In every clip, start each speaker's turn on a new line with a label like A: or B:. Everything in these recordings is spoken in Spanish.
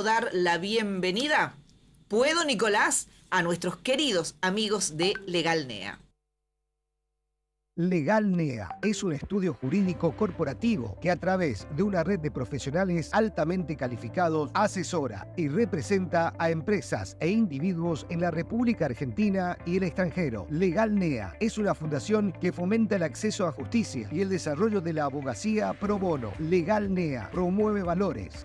A: Dar la bienvenida, ¿puedo, Nicolás?, a nuestros queridos amigos de Legalnea.
B: Legalnea es un estudio jurídico corporativo que a través de una red de profesionales altamente calificados asesora y representa a empresas e individuos en la República Argentina y el extranjero. Legalnea es una fundación que fomenta el acceso a justicia y el desarrollo de la abogacía pro bono. Legalnea promueve valores.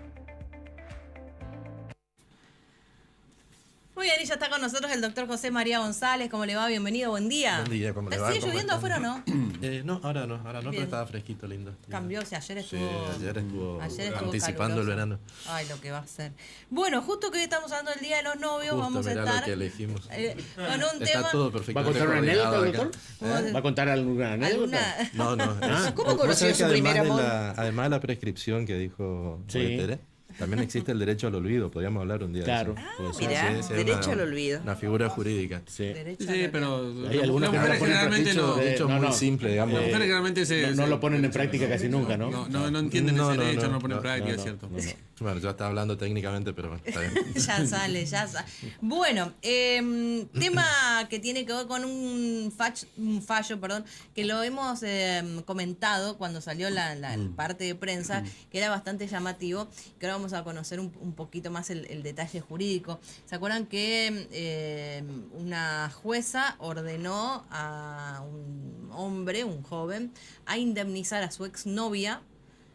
C: Muy bien, y ya está con nosotros el doctor José María González. ¿Cómo le va? Bienvenido, buen día.
D: Buen día, ¿cómo le va?
C: ¿Sigue
D: ¿Cómo
C: lloviendo
D: están?
C: afuera o no?
D: No, ahora no, pero estaba fresquito, lindo.
C: Cambió, o sea, ayer estuvo...
D: Sí, ayer estuvo anticipando
C: caluroso.
D: el verano.
C: Ay, lo que va a ser. Bueno, justo que hoy estamos hablando del Día de los Novios,
D: Justo,
C: vamos a
D: mirá
C: estar
D: lo que elegimos.
C: con un
D: Está
C: tema...
D: todo
E: ¿Va a
D: perfectamente
E: contar una anécdota,
D: coordinado
E: doctor?
D: acá.
E: ¿Va a contar alguna anécdota?
C: ¿Alguna?
D: No.
A: ¿Cómo
D: Vos
A: conoció
D: sabés
A: su
D: que
A: primer
D: además
A: amor?
D: además de la prescripción que dijo
E: Sí.
D: Tere, también existe el derecho al olvido. Podríamos hablar un día
E: Claro.
D: de eso. Pues,
A: mirá,
D: sí,
A: derecho al olvido.
D: Una figura jurídica.
E: Sí.
C: Derecho
F: Sí,
C: a la-
F: pero
E: Hay algunos
F: las
E: que no
F: mujeres
E: lo ponen
F: generalmente
E: dicho
F: no,
E: de-
D: Dicho
E: no,
D: muy
E: no.
D: simple, digamos.
F: las mujeres generalmente
E: No lo ponen en práctica casi nunca, ¿no?
F: no entienden
D: No,
F: ese
D: no,
F: derecho,
D: no,
F: no lo ponen en
D: no,
F: práctica,
E: no,
F: es cierto.
D: Bueno, yo estaba hablando técnicamente, pero bueno, está bien.
C: Ya sale. Bueno, tema que tiene que ver con un fallo, que lo hemos comentado cuando salió la parte de prensa, que era bastante llamativo, que ahora vamos a conocer un poquito más el detalle jurídico. ¿Se acuerdan que una jueza ordenó a un hombre, un joven, a indemnizar a su exnovia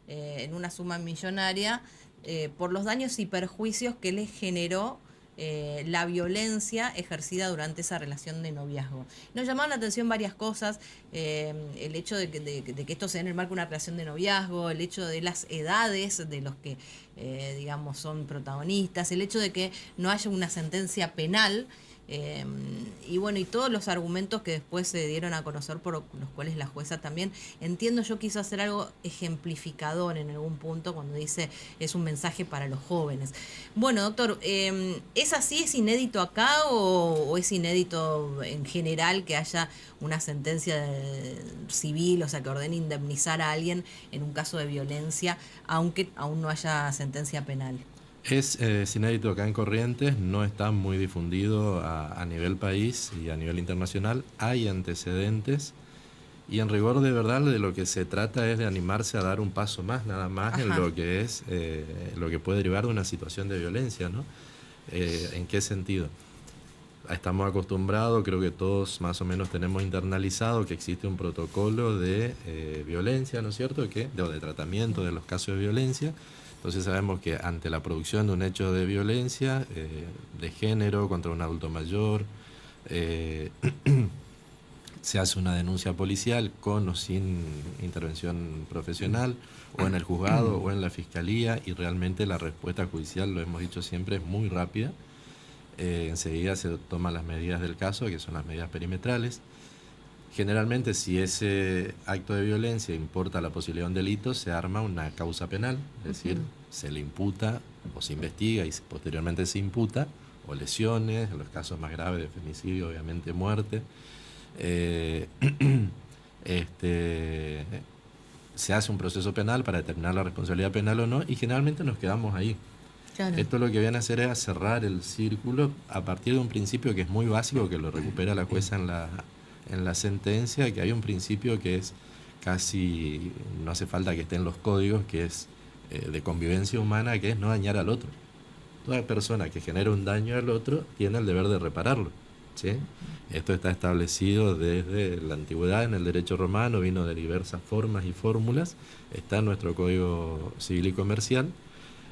C: en una suma millonaria por los daños y perjuicios que le generó la violencia ejercida durante esa relación de noviazgo? Nos llamaron la atención varias cosas, el hecho de que esto se dé en el marco de una relación de noviazgo, el hecho de las edades de los que, digamos, son protagonistas, el hecho de que no haya una sentencia penal. Y bueno, y todos los argumentos que después se dieron a conocer por los cuales la jueza también, entiendo yo, quiso hacer algo ejemplificador en algún punto cuando dice es un mensaje para los jóvenes. Bueno, doctor, ¿es así? ¿Es inédito acá o es inédito en general que haya una sentencia civil, o sea, que ordene indemnizar a alguien en un caso de violencia, aunque aún no haya sentencia penal?
D: Es inédito acá en Corrientes, no está muy difundido a nivel país y a nivel internacional. Hay antecedentes y en rigor de verdad de lo que se trata es de animarse a dar un paso más, nada más. Ajá. En lo que es lo que puede derivar de una situación de violencia, ¿no? ¿En qué sentido? Estamos acostumbrados, creo que todos más o menos tenemos internalizado que existe un protocolo de violencia, ¿no es cierto?, de tratamiento de los casos de violencia. Entonces sabemos que ante la producción de un hecho de violencia de género contra un adulto mayor, se hace una denuncia policial con o sin intervención profesional, o en el juzgado o en la fiscalía, y realmente la respuesta judicial, lo hemos dicho siempre, es muy rápida. Enseguida se toman las medidas del caso, que son las medidas perimetrales. Generalmente, si ese acto de violencia importa la posibilidad de un delito, se arma una causa penal, es decir, se le imputa o se investiga y posteriormente se imputa, o lesiones, en los casos más graves de femicidio, obviamente muerte. Se hace un proceso penal para determinar la responsabilidad penal o no, y generalmente nos quedamos ahí. Claro. Esto lo que viene a hacer es cerrar el círculo a partir de un principio que es muy básico, que lo recupera la jueza en la sentencia, que hay un principio que es casi, no hace falta que esté en los códigos, que es de convivencia humana, que es no dañar al otro. Toda persona que genera un daño al otro tiene el deber de repararlo, ¿sí? Esto está establecido desde la antigüedad en el derecho romano, vino de diversas formas y fórmulas, está en nuestro Código Civil y Comercial.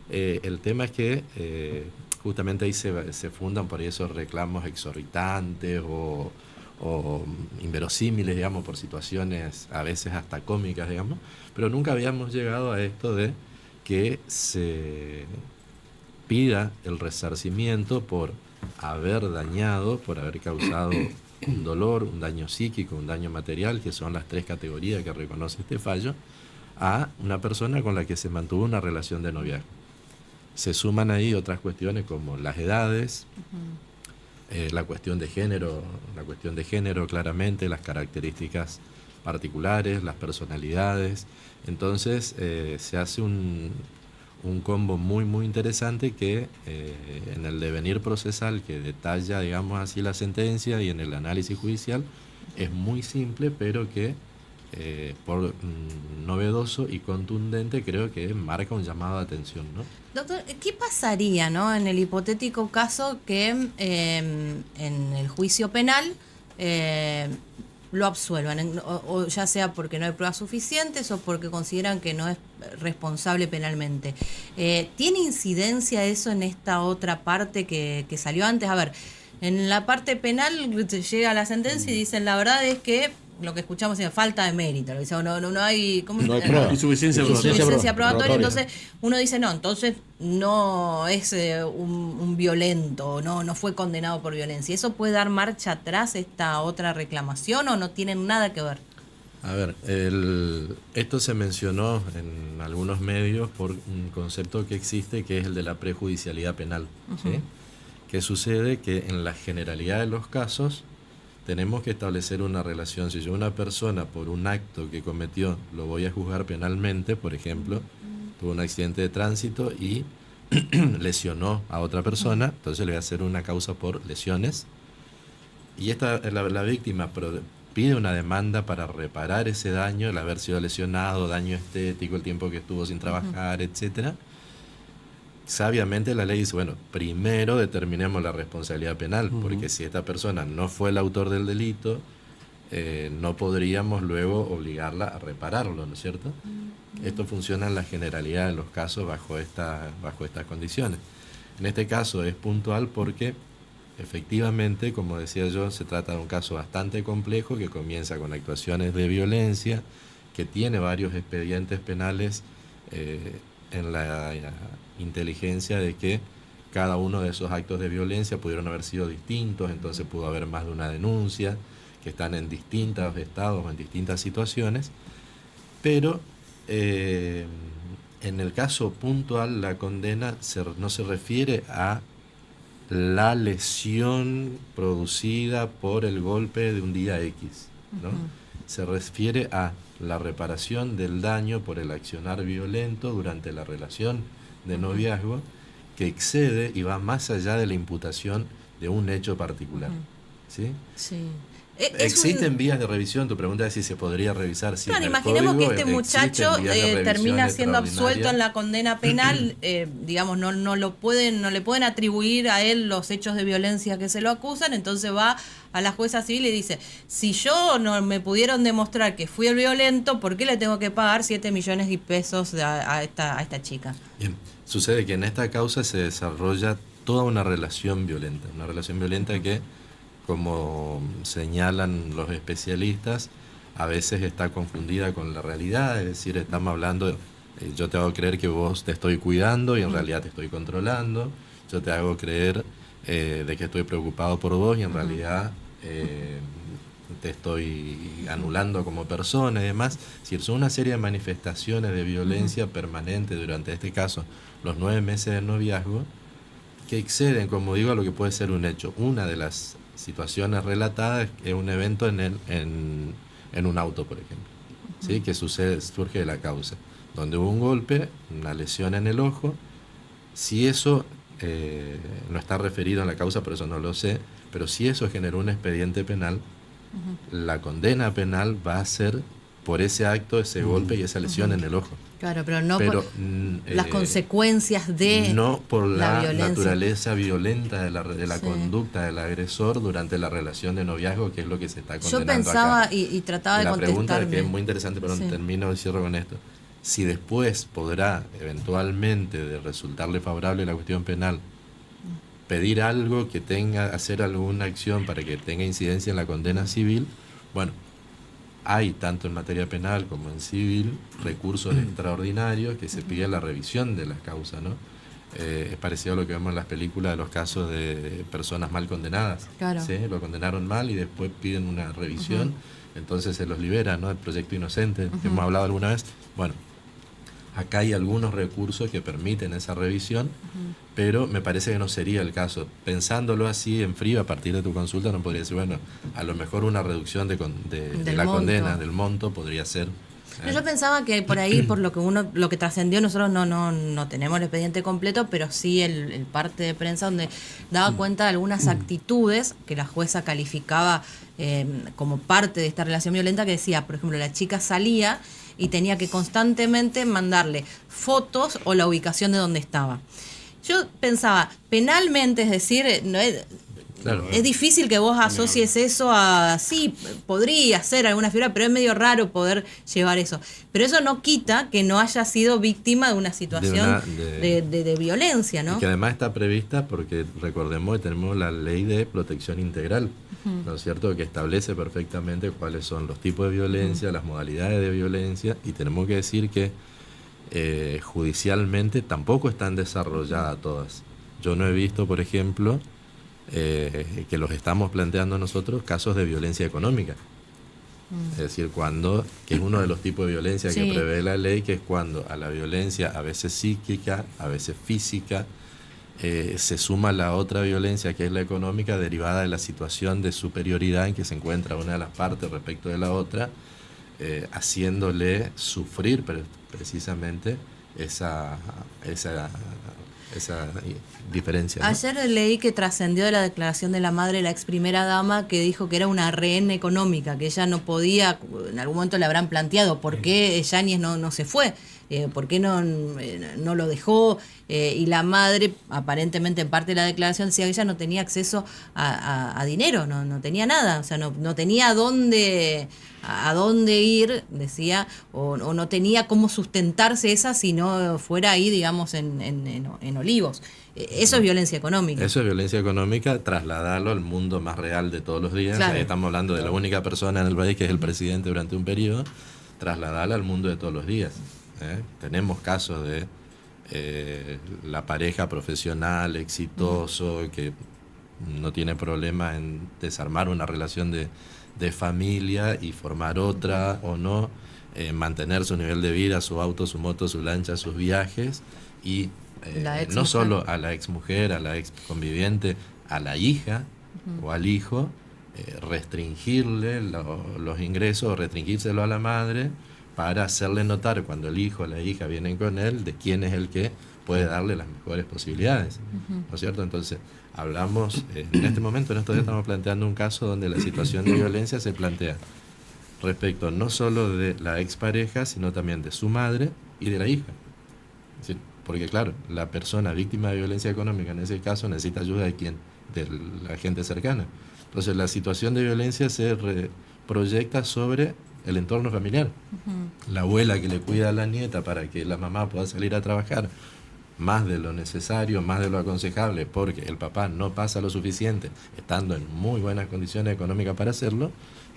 D: El tema es que justamente ahí se fundan por ahí esos reclamos exorbitantes o inverosímiles, digamos, por situaciones a veces hasta cómicas, digamos, pero nunca habíamos llegado a esto de que se pida el resarcimiento por haber dañado, por haber causado un dolor, un daño psíquico, un daño material, que son las 3 categorías que reconoce este fallo, a una persona con la que se mantuvo una relación de noviazgo. Se suman ahí otras cuestiones como las edades, la cuestión de género claramente, las características particulares, las personalidades. Entonces se hace un un combo muy muy interesante que en el devenir procesal que detalla, digamos así, la sentencia y en el análisis judicial es muy simple, pero que por novedoso y contundente creo que marca un llamado de atención, ¿no?
C: Doctor, ¿qué pasaría, ¿no?, en el hipotético caso que en el juicio penal lo absuelvan, o ya sea porque no hay pruebas suficientes o porque consideran que no es responsable penalmente? ¿Tiene incidencia eso en esta otra parte que salió antes? A ver, en la parte penal llega la sentencia y dicen la verdad es que lo que escuchamos es falta de mérito, no hay, ¿cómo?
E: No hay prueba.
C: Insuficiencia probatoria.
E: probatoria.
C: Entonces uno dice no, entonces no es un violento, no fue condenado por violencia. ¿Eso puede dar marcha atrás esta otra reclamación o no tienen nada que ver?
D: A ver, esto se mencionó en algunos medios por un concepto que existe, que es el de la prejudicialidad penal. ¿Sí? ¿Qué sucede? Que en la generalidad de los casos tenemos que establecer una relación. Si yo una persona por un acto que cometió lo voy a juzgar penalmente, por ejemplo, tuvo un accidente de tránsito y lesionó a otra persona, entonces le voy a hacer una causa por lesiones. Y la víctima pide una demanda para reparar ese daño, el haber sido lesionado, daño estético, el tiempo que estuvo sin trabajar, etcétera. Sabiamente la ley dice, bueno, primero determinemos la responsabilidad penal, porque si esta persona no fue el autor del delito, no podríamos luego obligarla a repararlo, ¿no es cierto? Esto funciona en la generalidad de los casos bajo estas condiciones. En este caso es puntual porque efectivamente, como decía yo, se trata de un caso bastante complejo que comienza con actuaciones de violencia, que tiene varios expedientes penales en la inteligencia de que cada uno de esos actos de violencia pudieron haber sido distintos, entonces pudo haber más de una denuncia, que están en distintos estados o en distintas situaciones, pero en el caso puntual la condena no se refiere a la lesión producida por el golpe de un día X, ¿no? Se refiere a la reparación del daño por el accionar violento durante la relación de noviazgo que excede y va más allá de la imputación de un hecho particular. ¿Sí?
C: Sí.
D: ¿Existen vías de revisión? Tu pregunta es si se podría revisar. Si
C: claro,
D: en el
C: imaginemos
D: código
C: que este muchacho termina siendo absuelto en la condena penal, digamos, no le pueden atribuir a él los hechos de violencia que se lo acusan, entonces va a la jueza civil y dice, si yo no me pudieron demostrar que fui el violento, ¿por qué le tengo que pagar 7 millones de pesos a esta chica?
D: Bien, sucede que en esta causa se desarrolla toda una relación violenta que, como señalan los especialistas, a veces está confundida con la realidad, es decir, estamos hablando, yo te hago creer que vos te estoy cuidando y en realidad te estoy controlando, yo te hago creer de que estoy preocupado por vos y en realidad te estoy anulando como persona y demás. Es decir, son una serie de manifestaciones de violencia permanente durante, este caso, los 9 meses de noviazgo, que exceden, como digo, a lo que puede ser un hecho. Una de las situaciones relatadas es un evento en un auto, por ejemplo, ¿sí? Que surge de la causa, donde hubo un golpe, una lesión en el ojo. Si eso no está referido en la causa, por eso no lo sé, pero si eso generó un expediente penal, la condena penal va a ser por ese acto, ese golpe y esa lesión en el ojo.
C: Claro, pero no por las consecuencias de
D: no por la
C: violencia.
D: Naturaleza violenta de la conducta del agresor durante la relación de noviazgo, que es lo que se está condenando.
C: Yo pensaba
D: acá.
C: Y trataba de
D: la
C: contestarme.
D: pregunta que es muy interesante, pero
C: Sí.
D: termino y cierro con esto. Si después podrá eventualmente de resultarle favorable la cuestión penal pedir algo que hacer alguna acción para que tenga incidencia en la condena civil, bueno, hay tanto en materia penal como en civil recursos extraordinarios que se pide la revisión de las causas, ¿no? Es parecido a lo que vemos en las películas de los casos de personas mal condenadas.
C: Claro.
D: ¿Sí? Lo condenaron mal y después piden una revisión, entonces se los libera, ¿no? El proyecto inocente, que hemos hablado alguna vez. Bueno, acá hay algunos recursos que permiten esa revisión, pero me parece que no sería el caso. Pensándolo así en frío, a partir de tu consulta, no podría decir, bueno, a lo mejor una reducción de la
C: monto.
D: condena, del monto, podría ser
C: No, yo pensaba que por ahí, por lo que trascendió, nosotros no tenemos el expediente completo, pero sí el parte de prensa donde daba cuenta de algunas actitudes que la jueza calificaba como parte de esta relación violenta, que decía, por ejemplo, la chica salía y tenía que constantemente mandarle fotos o la ubicación de donde estaba. Yo pensaba, penalmente, es decir, no es...
D: Claro.
C: Es difícil que vos asocies eso a... Sí, podría ser alguna figura, pero es medio raro poder llevar eso. Pero eso no quita que no haya sido víctima de una situación de violencia, ¿no?
D: Y que además está prevista porque, recordemos, tenemos la ley de protección integral, ¿no es cierto?, que establece perfectamente cuáles son los tipos de violencia, las modalidades de violencia, y tenemos que decir que judicialmente tampoco están desarrolladas todas. Yo no he visto, por ejemplo... que los estamos planteando nosotros, casos de violencia económica. Es decir, que es uno de los tipos de violencia que prevé la ley, que es cuando a la violencia, a veces psíquica, a veces física, se suma la otra violencia, que es la económica, derivada de la situación de superioridad en que se encuentra una de las partes respecto de la otra, haciéndole sufrir precisamente esa diferencia, ¿no?
C: Ayer leí que trascendió de la declaración de la madre de la ex primera dama, que dijo que era una rehén económica, que ella no podía, en algún momento le habrán planteado por qué Yáñez no se fue, por qué no lo dejó, y la madre, aparentemente en parte de la declaración, decía que ella no tenía acceso a dinero, no tenía nada, o sea, no tenía a dónde ir, decía, o no tenía cómo sustentarse esa si no fuera ahí, digamos, en Olivos. Eso es violencia económica.
D: Eso es violencia económica, trasladarlo al mundo más real de todos los días.
C: Claro.
D: Estamos hablando de la única persona en el país que es el presidente durante un periodo, trasladarla al mundo de todos los días. Tenemos casos de la pareja profesional exitoso que no tiene problema en desarmar una relación de familia y formar otra o no, mantener su nivel de vida, su auto, su moto, su lancha, sus viajes, y no solo a la exmujer, a la ex conviviente, a la hija o al hijo, restringirle los ingresos o restringírselo a la madre para hacerle notar cuando el hijo o la hija vienen con él de quién es el que puede darle las mejores posibilidades, ¿no es cierto? Entonces, hablamos, en este momento, en estos días estamos planteando un caso donde la situación de violencia se plantea respecto no solo de la expareja, sino también de su madre y de la hija. Es decir, porque claro, la persona víctima de violencia económica en ese caso necesita ayuda de quién, de la gente cercana. Entonces la situación de violencia se proyecta sobre el entorno familiar. La abuela que le cuida a la nieta para que la mamá pueda salir a trabajar más de lo necesario, más de lo aconsejable, porque el papá no pasa lo suficiente, estando en muy buenas condiciones económicas para hacerlo,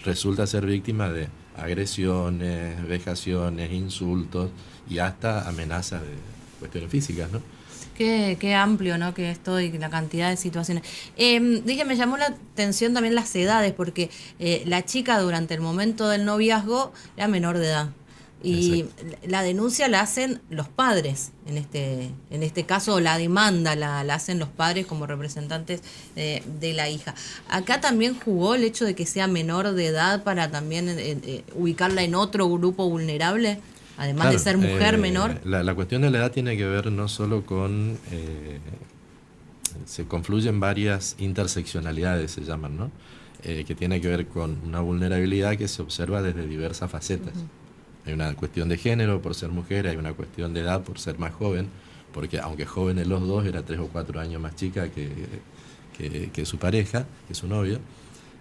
D: resulta ser víctima de agresiones, vejaciones, insultos y hasta amenazas de cuestiones físicas, ¿no?
C: Qué amplio, ¿no? Que esto y la cantidad de situaciones. Dije, me llamó la atención también las edades, porque la chica durante el momento del noviazgo era menor de edad. Y la denuncia la hacen los padres, en este caso la demanda la hacen los padres como representantes de la hija. Acá también jugó el hecho de que sea menor de edad para también ubicarla en otro grupo vulnerable, además de ser mujer menor.
D: La cuestión de la edad tiene que ver no solo con... se confluyen varias interseccionalidades, se llaman, ¿no? Que tiene que ver con una vulnerabilidad que se observa desde diversas facetas. Hay una cuestión de género por ser mujer, hay una cuestión de edad por ser más joven, porque aunque jóvenes los dos, era 3 o 4 años más chica que su pareja, que su novio.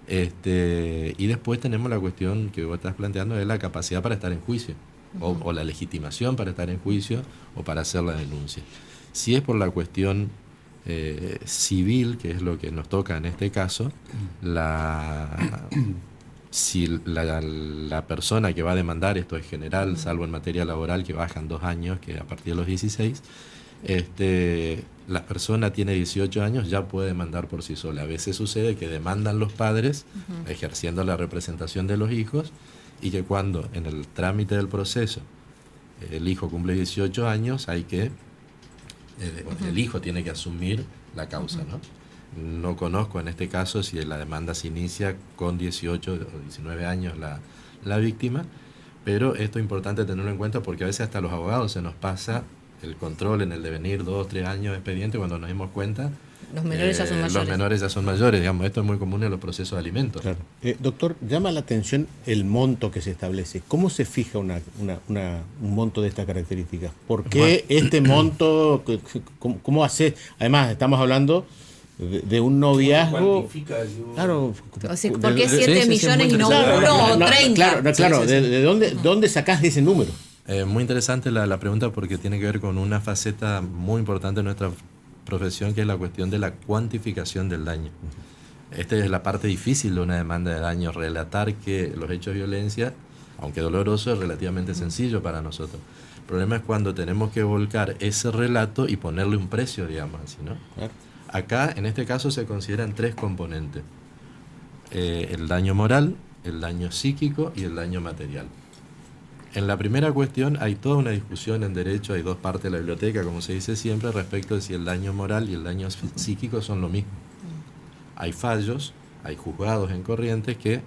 D: Y después tenemos la cuestión que vos estás planteando de la capacidad para estar en juicio, o la legitimación para estar en juicio o para hacer la denuncia. Si es por la cuestión civil, que es lo que nos toca en este caso, si la persona que va a demandar, esto es general, salvo en materia laboral que bajan 2 años, que a partir de los 16, la persona tiene 18 años, ya puede demandar por sí sola. A veces sucede que demandan los padres, ejerciendo la representación de los hijos, y que cuando en el trámite del proceso el hijo cumple 18 años, el hijo tiene que asumir la causa, ¿no? No conozco en este caso si la demanda se inicia con 18 o 19 años la víctima, Pero esto es importante tenerlo en cuenta porque a veces hasta los abogados se nos pasa el control en el devenir 2, 3 años de expediente cuando nos dimos cuenta.
C: Los menores ya son mayores.
D: Los menores ya son mayores, digamos, esto es muy común en los procesos de alimentos.
E: Claro. Doctor, llama la atención el monto que se establece. ¿Cómo se fija un monto de estas características? ¿Por qué este monto? ¿Cómo hace? Además, estamos hablando de un noviazgo. Claro.
C: O sea, ¿por qué 7 millones y no 1 o 30?
E: Claro, ¿de dónde sacás de ese número?
D: Muy interesante la pregunta porque tiene que ver con una faceta muy importante de nuestra profesión, que es la cuestión de la cuantificación del daño. Esta es la parte difícil de una demanda de daño, relatar que los hechos de violencia, aunque doloroso, es relativamente sencillo para nosotros. El problema es cuando tenemos que volcar ese relato y ponerle un precio, digamos así, ¿no? Acá, en este caso, se consideran 3 componentes. El daño moral, el daño psíquico y el daño material. En la primera cuestión hay toda una discusión en derecho, hay 2 partes de la biblioteca, como se dice siempre, respecto de si el daño moral y el daño psíquico son lo mismo. Hay fallos, hay juzgados en Corrientes que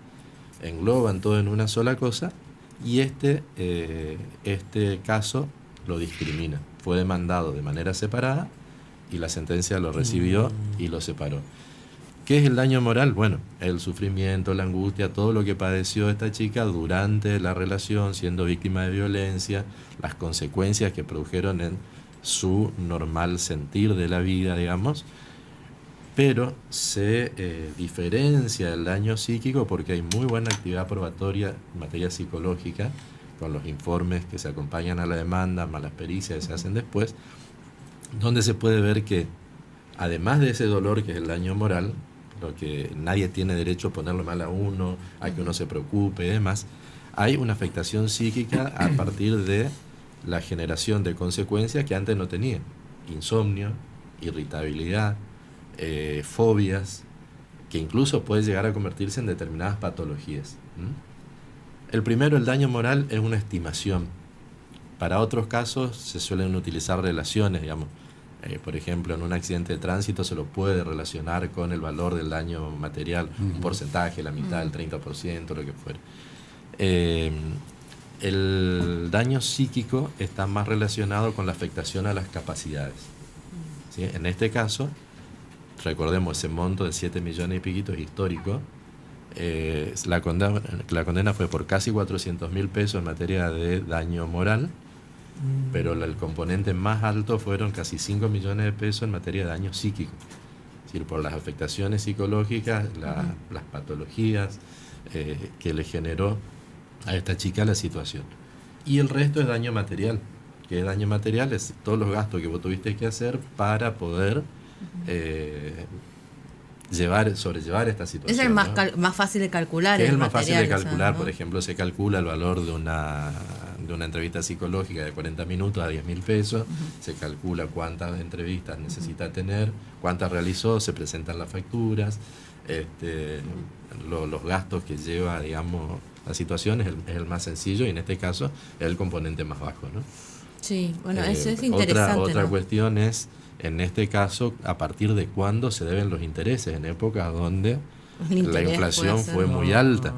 D: engloban todo en una sola cosa y este caso lo discrimina. Fue demandado de manera separada y la sentencia lo recibió y lo separó. ¿Qué es el daño moral? Bueno, el sufrimiento, la angustia, todo lo que padeció esta chica durante la relación, siendo víctima de violencia, las consecuencias que produjeron en su normal sentir de la vida, digamos. Pero se diferencia el daño psíquico porque hay muy buena actividad probatoria en materia psicológica, con los informes que se acompañan a la demanda, más las pericias que se hacen después, donde se puede ver que, además de ese dolor que es el daño moral, lo que nadie tiene derecho a ponerlo mal a uno, a que uno se preocupe y demás, hay una afectación psíquica a partir de la generación de consecuencias que antes no tenía. Insomnio, irritabilidad, fobias, que incluso puede llegar a convertirse en determinadas patologías. El primero, el daño moral, es una estimación. Para otros casos se suelen utilizar relaciones, digamos. Por ejemplo, en un accidente de tránsito se lo puede relacionar con el valor del daño material, un porcentaje, la mitad, el 30%, lo que fuera. El daño psíquico está más relacionado con la afectación a las capacidades. ¿Sí? En este caso, recordemos ese monto de 7 millones y piquitos histórico. La condena fue por casi 400.000 pesos en materia de daño moral, pero el componente más alto fueron casi 5 millones de pesos en materia de daño psíquico. Es decir, por las afectaciones psicológicas, las patologías que le generó a esta chica la situación. Y el resto es daño material. Que daño material es todos los gastos que vos tuviste que hacer para poder sobrellevar esta situación.
C: Es el más,
D: ¿no?
C: más fácil de calcular.
D: Es el más fácil de calcular.
C: ¿no?
D: Por ejemplo, se calcula el valor de una entrevista psicológica de 40 minutos a 10.000 pesos. Se calcula cuántas entrevistas necesita tener, cuántas realizó, se presentan las facturas, los gastos que lleva, digamos, la situación es el más sencillo y en este caso es el componente más bajo, ¿no?
C: Sí, bueno, eso es interesante.
D: Otra
C: ¿no?
D: cuestión es, en este caso, a partir de cuándo se deben los intereses, en épocas donde la inflación fue muy alta.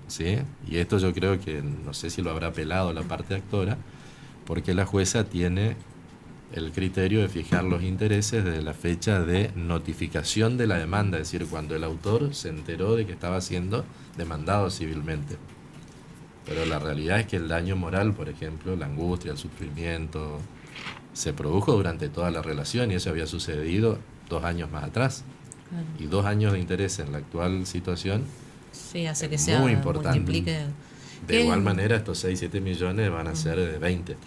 D: ¿Sí? Y esto yo creo que, no sé si lo habrá apelado la parte actora, porque la jueza tiene el criterio de fijar los intereses desde la fecha de notificación de la demanda, es decir, cuando el autor se enteró de que estaba siendo demandado civilmente. Pero la realidad es que el daño moral, por ejemplo, la angustia, el sufrimiento, se produjo durante toda la relación y eso había sucedido 2 años más atrás.
C: Claro.
D: Y 2 años de interés en la actual situación
C: sí, hace que
D: es
C: sea
D: muy importante.
C: Multiplique.
D: De igual manera, estos 6, 7 millones van a ser de 20,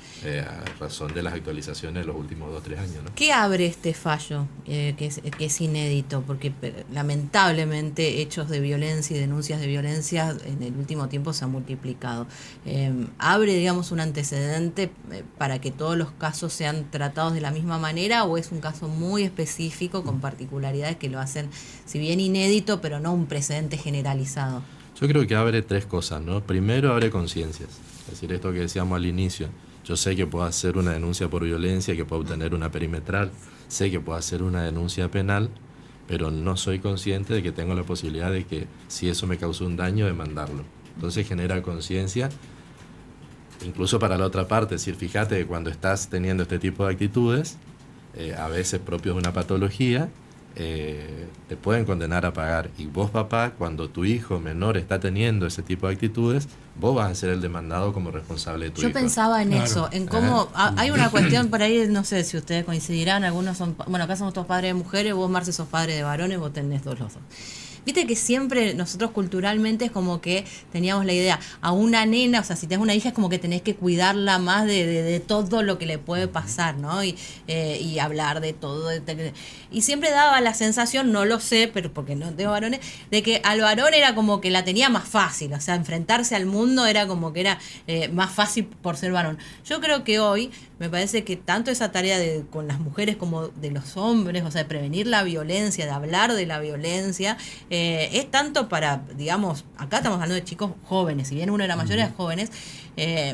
D: a razón de las actualizaciones de los últimos 2, 3 años, ¿no?
C: ¿Qué abre este fallo que es inédito? Porque lamentablemente hechos de violencia y denuncias de violencia en el último tiempo se han multiplicado. ¿Abre, digamos, un antecedente para que todos los casos sean tratados de la misma manera o es un caso muy específico con particularidades que lo hacen, si bien inédito, pero no un precedente generalizado?
D: Yo creo que abre 3 cosas, ¿no? Primero, abre conciencias. Es decir, esto que decíamos al inicio. Yo sé que puedo hacer una denuncia por violencia, que puedo obtener una perimetral, sé que puedo hacer una denuncia penal, pero no soy consciente de que tengo la posibilidad de que, si eso me causó un daño, demandarlo. Entonces genera conciencia incluso para la otra parte, es decir, fíjate que cuando estás teniendo este tipo de actitudes, a veces propios de una patología, te pueden condenar a pagar. Y vos, papá, cuando tu hijo menor está teniendo ese tipo de actitudes, vos vas a ser el demandado como responsable de tu hijo.
C: Yo pensaba en eso, en cómo hay una cuestión por ahí, no sé si ustedes coincidirán, algunos son, bueno, acá somos todos padres de mujeres, vos, Marce, sos padre de varones, vos tenés los dos. Viste que siempre nosotros culturalmente es como que teníamos la idea, a una nena, o sea, si tenés una hija es como que tenés que cuidarla más de todo lo que le puede pasar, ¿no? Y hablar de todo. Y siempre daba la sensación, no lo sé, pero porque no tengo varones, de que al varón era como que la tenía más fácil, o sea, enfrentarse al mundo era como que era más fácil por ser varón. Yo creo que hoy me parece que tanto esa tarea con las mujeres como de los hombres, o sea, de prevenir la violencia, de hablar de la violencia, es tanto para, digamos, acá estamos hablando de chicos jóvenes, si bien uno era mayor, eran jóvenes,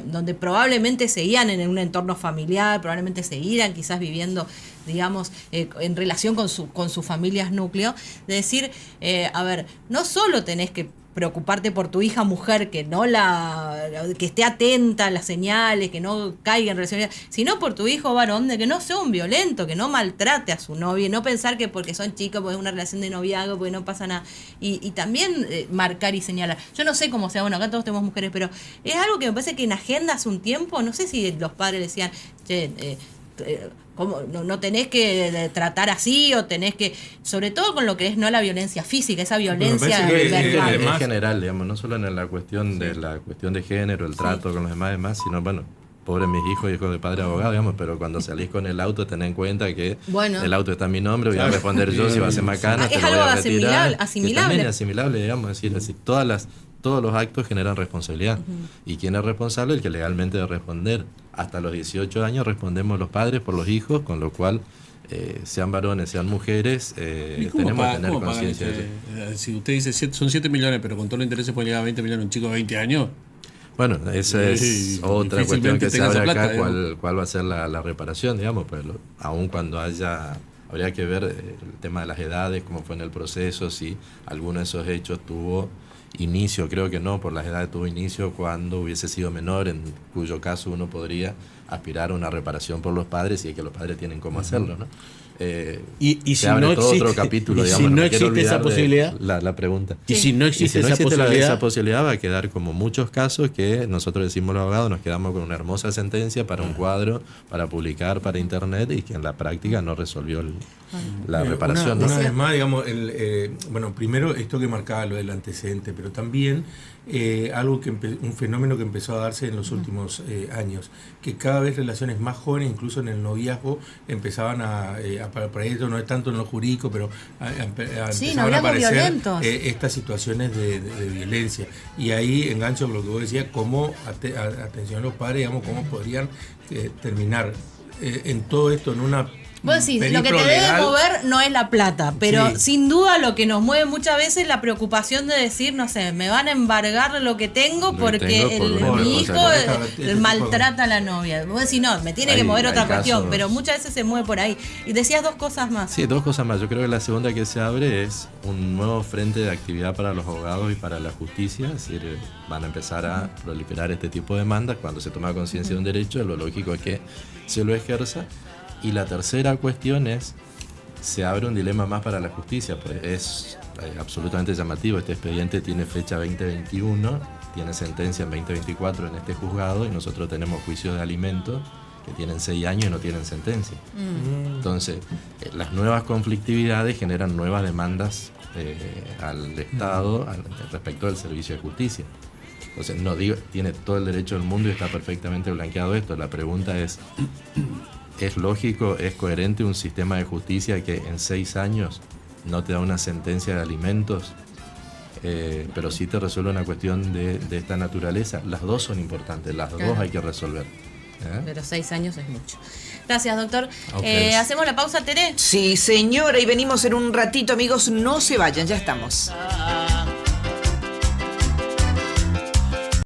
C: donde probablemente seguían en un entorno familiar, probablemente seguían quizás viviendo, digamos, en relación con sus familias núcleo, de decir, a ver, no solo tenés que preocuparte por tu hija mujer, que que esté atenta a las señales, que no caiga en relaciones, sino por tu hijo varón, de que no sea un violento, que no maltrate a su novia, no pensar que porque son chicos, porque es una relación de noviazgo, porque no pasa nada. Y también marcar y señalar. Yo no sé cómo sea, bueno, acá todos tenemos mujeres, pero es algo que me parece que en agenda hace un tiempo, no sé si los padres decían, che, ¿cómo? No tenés que tratar así, o tenés que, sobre todo con lo que es no la violencia física, esa violencia verbal.
D: En general, digamos, no solo en la cuestión de género, el trato con los demás, sino, bueno, pobres mis hijos de padre abogado, digamos, pero cuando salís con el auto, ten en cuenta que el auto está en mi nombre, voy a responder yo, si va a ser macana, te lo voy a retirar.
C: Asimilable.
D: Que también es asimilable, digamos, es decir, así, todos los actos generan responsabilidad. ¿Y quién es responsable? El que legalmente debe responder. Hasta los 18 años respondemos los padres por los hijos, con lo cual, sean varones, sean mujeres, tenemos que tener conciencia de eso.
F: Si usted dice son 7 millones, pero con todos los intereses puede llegar a 20 millones un chico de 20 años.
D: Bueno, esa es otra cuestión que se abre acá, cuál va a ser la reparación, digamos, pues aun cuando habría que ver el tema de las edades, cómo fue en el proceso, si alguno de esos hechos tuvo inicio, creo que no, por las edades tuvo inicio cuando hubiese sido menor, en cuyo caso uno podría aspirar a una reparación por los padres, y es que los padres tienen cómo hacerlo, ¿no?
E: Y
D: se abre todo otro capítulo, digamos,
E: si no existe esa posibilidad,
D: la pregunta.
E: Y si no existe esa
D: posibilidad, va a quedar como muchos casos que nosotros decimos los abogados, nos quedamos con una hermosa sentencia para un cuadro, para publicar para internet, y que en la práctica no resolvió la reparación.
G: Una vez más, digamos, bueno, primero esto que marcaba lo del antecedente, pero también algo un fenómeno que empezó a darse en los últimos años, que cada vez relaciones más jóvenes, incluso en el noviazgo, empezaban para esto no es tanto en lo jurídico, pero empezaban a aparecer estas situaciones de violencia. Y ahí engancho con lo que vos decías, cómo, atención a los padres, digamos, cómo podrían terminar en todo esto en una...
C: Vos decís, lo que te debe mover no es la plata, pero sin duda lo que nos mueve muchas veces es la preocupación de decir, no sé, me van a embargar lo que tengo porque mi hijo maltrata a la novia. Vos decís, no, me tiene que mover otra cuestión, pero muchas veces se mueve por ahí. Y decías 2 cosas más.
D: Sí, 2 cosas más. Yo creo que la segunda que se abre es un nuevo frente de actividad para los abogados y para la justicia, es decir, van a empezar a proliferar este tipo de demandas. Cuando se toma conciencia de un derecho, lo lógico es que se lo ejerza. Y la tercera cuestión se abre un dilema más para la justicia, pues es absolutamente llamativo. Este expediente tiene fecha 2021, tiene sentencia en 2024 en este juzgado, y nosotros tenemos juicios de alimentos que tienen 6 años y no tienen sentencia. Entonces, las nuevas conflictividades generan nuevas demandas al Estado respecto del servicio de justicia. Entonces, no digo, tiene todo el derecho del mundo y está perfectamente blanqueado esto. La pregunta es lógico, es coherente un sistema de justicia que en 6 años no te da una sentencia de alimentos, pero sí te resuelve una cuestión de esta naturaleza? Las dos son importantes, las dos hay que resolver.
C: Pero 6 años es mucho. Gracias, doctor. ¿Hacemos la pausa, Tere?
A: Sí, señora, y venimos en un ratito, amigos, no se vayan, ya estamos.